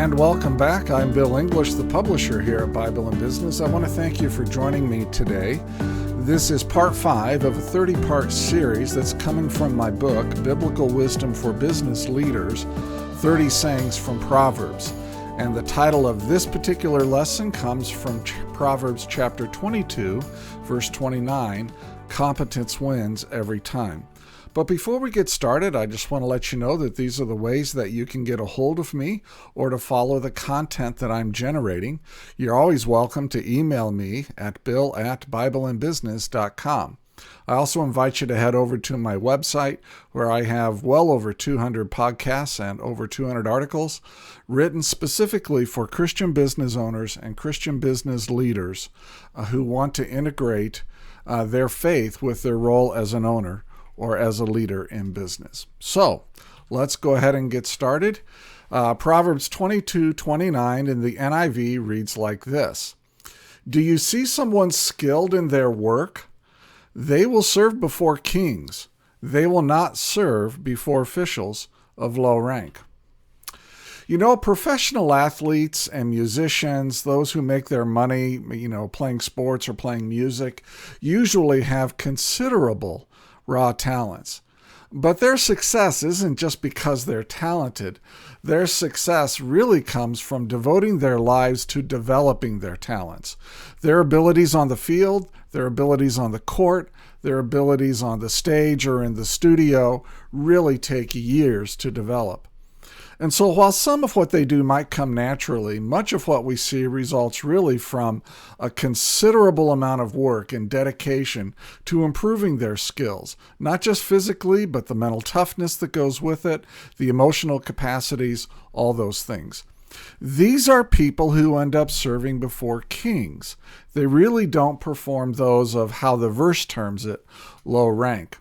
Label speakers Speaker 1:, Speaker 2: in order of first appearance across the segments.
Speaker 1: And welcome back. I'm Bill English, the publisher here at Bible and Business. I want to thank you for joining me today. This is part 5 of a 30-part series that's coming from my book, Biblical Wisdom for Business Leaders, 30 Sayings from Proverbs. And the title of this particular lesson comes from Proverbs chapter 22, verse 29, Competence Wins Every Time. But before we get started, I just want to let you know that these are the ways that you can get a hold of me or to follow the content that I'm generating. You're always welcome to email me at bill@bibleandbusiness.com. I also invite you to head over to my website where I have well over 200 podcasts and over 200 articles written specifically for Christian business owners and Christian business leaders who want to integrate their faith with their role as an owner or as a leader in business. So let's go ahead and get started. Proverbs 22:29 in the NIV reads like this. Do you see someone skilled in their work? They will serve before kings. They will not serve before officials of low rank. You know, professional athletes and musicians, those who make their money, playing sports or playing music, usually have considerable raw talents. But their success isn't just because they're talented. Their success really comes from devoting their lives to developing their talents. Their abilities on the field, their abilities on the court, their abilities on the stage or in the studio really take years to develop. And so while some of what they do might come naturally, much of what we see results really from a considerable amount of work and dedication to improving their skills, not just physically, but the mental toughness that goes with it, the emotional capacities, all those things. These are people who end up serving before kings. They really don't perform those of how the verse terms it, low rank.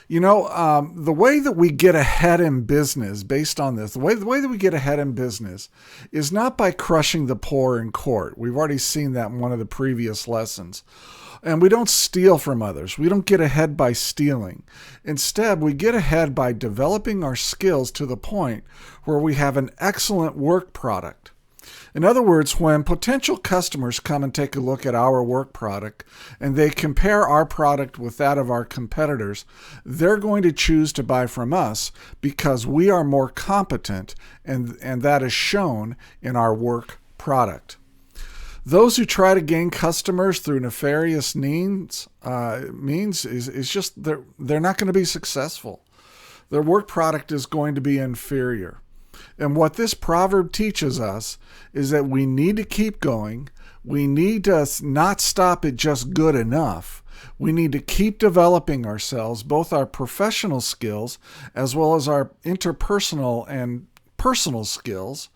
Speaker 1: The way that we get ahead in business, based on this, the way that we get ahead in business is not by crushing the poor in court. We've already seen that in one of the previous lessons. And we don't steal from others. We don't get ahead by stealing. Instead, we get ahead by developing our skills to the point where we have an excellent work product. In other words, when potential customers come and take a look at our work product and they compare our product with that of our competitors, they're going to choose to buy from us because we are more competent, and that is shown in our work product. Those who try to gain customers through nefarious means is just they're not going to be successful. Their work product is going to be inferior. And what this proverb teaches us is that we need to keep going. We need to not stop at just good enough. We need to keep developing ourselves, both our professional skills as well as our interpersonal and personal skills,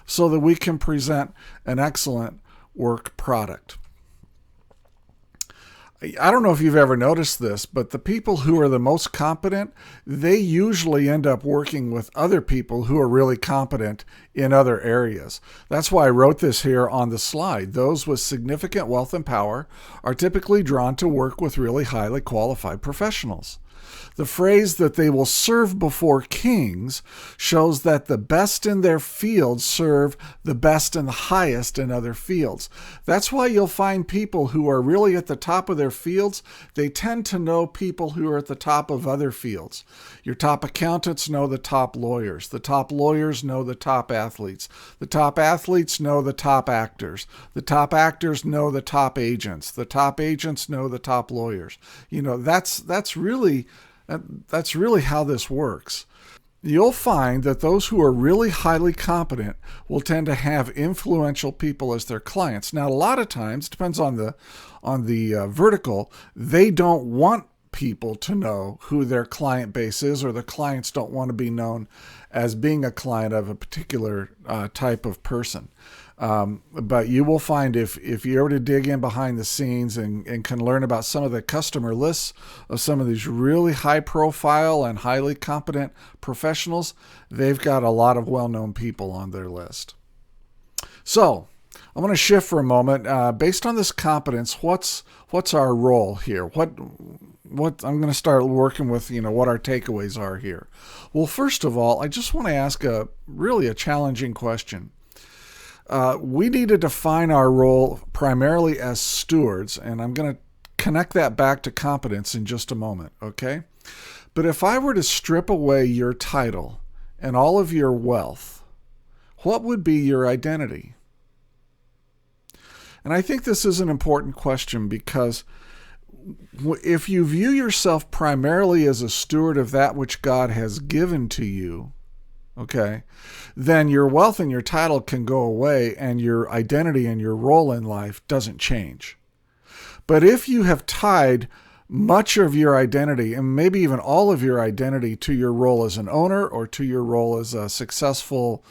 Speaker 1: so that we can present an excellent work product. I don't know if you've ever noticed this, but the people who are the most competent, they usually end up working with other people who are really competent in other areas. That's why I wrote this here on the slide. Those with significant wealth and power are typically drawn to work with really highly qualified professionals. The phrase that they will serve before kings shows that the best in their field serve the best and the highest in other fields. That's why you'll find people who are really at the top of their fields, they tend to know people who are at the top of other fields. Your top accountants know the top lawyers. The top lawyers know the top athletes. The top athletes know the top actors. The top actors know the top agents. The top agents know the top lawyers. That's really how this works. You'll find that those who are really highly competent will tend to have influential people as their clients. Now, a lot of times, depends on the vertical, they don't want people to know who their client base is, or the clients don't want to be known as being a client of a particular type of person. But you will find if you're able to dig in behind the scenes and can learn about some of the customer lists of some of these really high profile and highly competent professionals, they've got a lot of well-known people on their list. So I want to shift for a moment. Based on this competence, what's our role here? I'm going to start working with, what our takeaways are here. Well, first of all, I just want to ask a challenging question. We need to define our role primarily as stewards, and I'm going to connect that back to competence in just a moment, okay? But if I were to strip away your title and all of your wealth, what would be your identity? And I think this is an important question because if you view yourself primarily as a steward of that which God has given to you, okay, then your wealth and your title can go away and your identity and your role in life doesn't change. But if you have tied much of your identity and maybe even all of your identity to your role as an owner or to your role as a successful,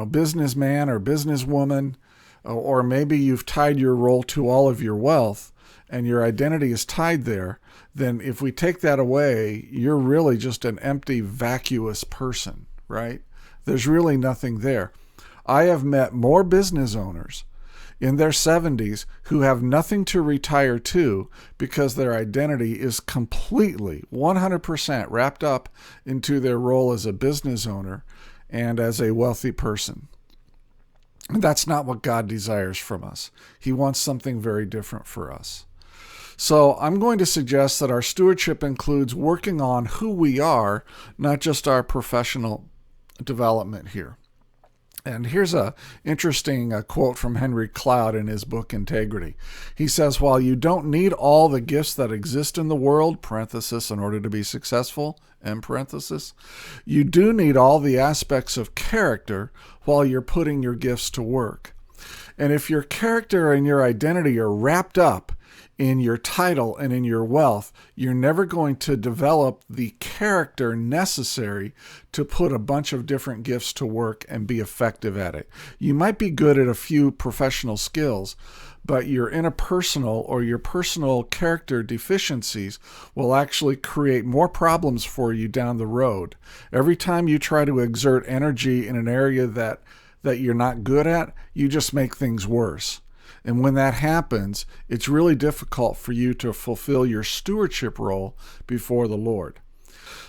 Speaker 1: businessman or businesswoman, or maybe you've tied your role to all of your wealth and your identity is tied there, then if we take that away, you're really just an empty, vacuous person, right? There's really nothing there. I have met more business owners in their 70s who have nothing to retire to because their identity is completely 100% wrapped up into their role as a business owner and as a wealthy person. And that's not what God desires from us. He wants something very different for us. So I'm going to suggest that our stewardship includes working on who we are, not just our professional development here. And here's an interesting quote from Henry Cloud in his book, Integrity. He says, while you don't need all the gifts that exist in the world, parenthesis, in order to be successful, end parenthesis, you do need all the aspects of character while you're putting your gifts to work. And if your character and your identity are wrapped up in your title and in your wealth, you're never going to develop the character necessary to put a bunch of different gifts to work and be effective at it. You might be good at a few professional skills, but your interpersonal or your personal character deficiencies will actually create more problems for you down the road. Every time you try to exert energy in an area that you're not good at, you just make things worse. And when that happens, it's really difficult for you to fulfill your stewardship role before the Lord.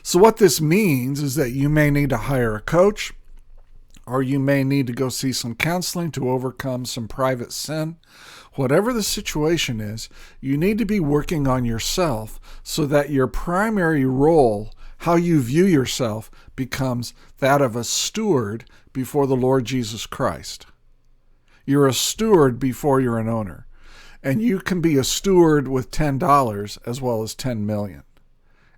Speaker 1: So what this means is that you may need to hire a coach, or you may need to go see some counseling to overcome some private sin. Whatever the situation is, you need to be working on yourself so that your primary role, how you view yourself, becomes that of a steward before the Lord Jesus Christ. You're a steward before you're an owner. And you can be a steward with $10 as well as $10 million.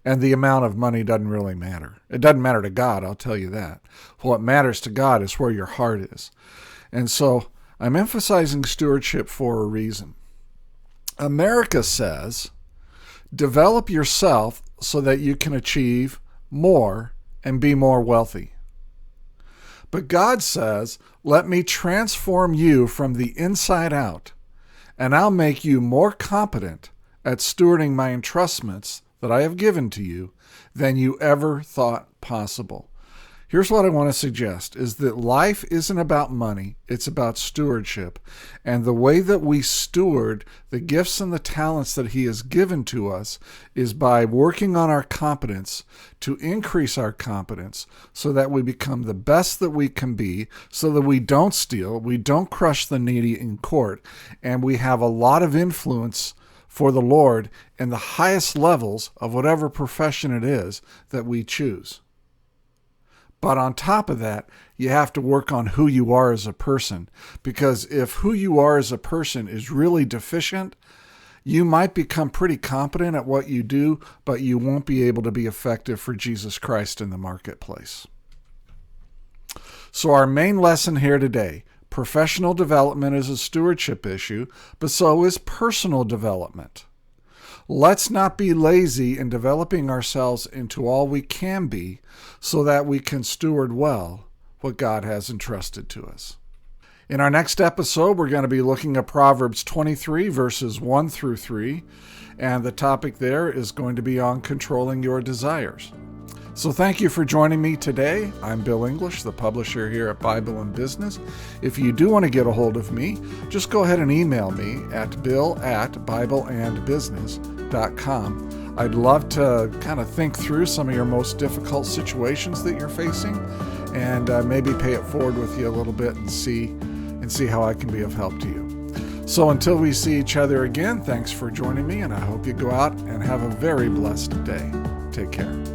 Speaker 1: And the amount of money doesn't really matter. It doesn't matter to God, I'll tell you that. What matters to God is where your heart is. And so I'm emphasizing stewardship for a reason. America says, develop yourself so that you can achieve more and be more wealthy. But God says, let me transform you from the inside out, and I'll make you more competent at stewarding my entrustments that I have given to you than you ever thought possible. Here's what I want to suggest, is that life isn't about money, it's about stewardship. And the way that we steward the gifts and the talents that He has given to us is by working on our competence to increase our competence so that we become the best that we can be, so that we don't steal, we don't crush the needy in court, and we have a lot of influence for the Lord in the highest levels of whatever profession it is that we choose. But on top of that, you have to work on who you are as a person, because if who you are as a person is really deficient, you might become pretty competent at what you do, but you won't be able to be effective for Jesus Christ in the marketplace. So our main lesson here today, professional development is a stewardship issue, but so is personal development. Let's not be lazy in developing ourselves into all we can be so that we can steward well what God has entrusted to us. In our next episode, we're going to be looking at Proverbs 23, verses 1 through 3, and the topic there is going to be on controlling your desires. So thank you for joining me today. I'm Bill English, the publisher here at Bible and Business. If you do want to get a hold of me, just go ahead and email me at bill@bibleandbusiness.com. I'd love to kind of think through some of your most difficult situations that you're facing, and maybe pay it forward with you a little bit and see how I can be of help to you. So until we see each other again, thanks for joining me, and I hope you go out and have a very blessed day. Take care.